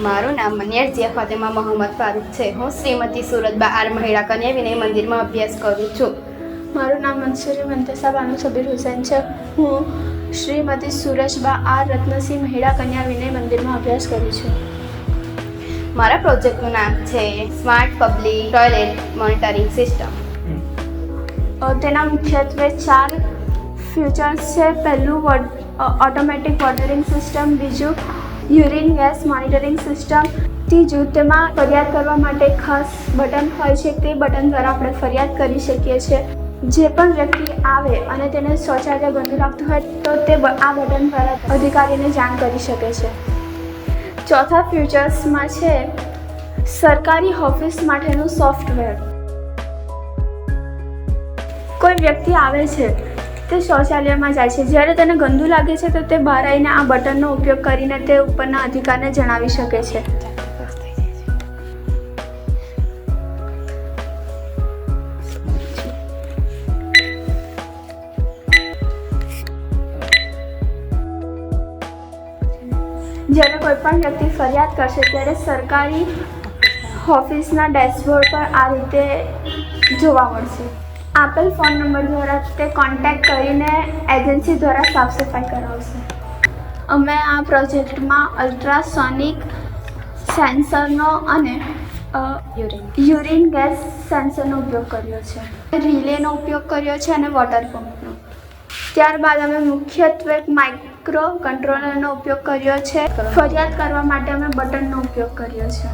મારું નામ મનિયાર જીયા ફાતેમા મોહમ્મદ ફારૂક છે. હું શ્રીમતી સુરતબા આર મહિલા કન્યા વિનય મંદિરમાં અભ્યાસ કરું છું. મારું નામ મંસૂરી મંતસા બાનુ સબીર હુસૈન છે. હું શ્રીમતી સુરજબા આર રત્નસિંહ મહિલા કન્યા વિનય મંદિરમાં અભ્યાસ કરું છું. મારા પ્રોજેક્ટનું નામ છે smart public toilet monitoring system. તેના મુખ્યત્વે 4 ફ્યુચર્સ છે. પહેલું ઓટોમેટિક વોટરિંગ સિસ્ટમ, બીજું યુરિન ગેસ મોનિટરિંગ સિસ્ટમ, ત્રીજું તેમાં ફરિયાદ કરવા માટે ખાસ બટન હોય છે. તે બટન દ્વારા આપણે ફરિયાદ કરી શકીએ છીએ. જે પણ વ્યક્તિ આવે અને તેને શૌચાલય ગંદુ લાગતું હોય તો તે આ બટન દ્વારા અધિકારીને જાણ કરી શકે છે. ચોથા ફ્યુચર્સમાં છે સરકારી ઓફિસ માટેનું સોફ્ટવેર. કોઈ વ્યક્તિ આવે છે, તે શૌચાલયમાં જાય છે, જ્યારે તેને ગંદુ લાગે છે તો તે બહાર આવીને આ બટનનો ઉપયોગ કરીને તે ઉપરના અધિકારીને જણાવી શકે છે. જ્યારે કોઈ પણ વ્યક્તિ ફરિયાદ કરશે ત્યારે સરકારી ઓફિસના ડેશબોર્ડ પર આ રીતે જોવા મળશે. આપેલ ફોન નંબર દ્વારા તે કોન્ટેક્ટ કરીને એજન્સી દ્વારા સાફ સફાઈ કરાવશે. અમે આ પ્રોજેક્ટમાં અલ્ટ્રાસોનિક સેન્સરનો અને યુરિન ગેસ સેન્સરનો ઉપયોગ કર્યો છે. રિલેનો ઉપયોગ કર્યો છે અને વોટર પંપનો. ત્યારબાદ અમે મુખ્યત્વે માઇક્રો કંટ્રોલરનો ઉપયોગ કર્યો છે. ફરિયાદ કરવા માટે અમે બટનનો ઉપયોગ કર્યો છે.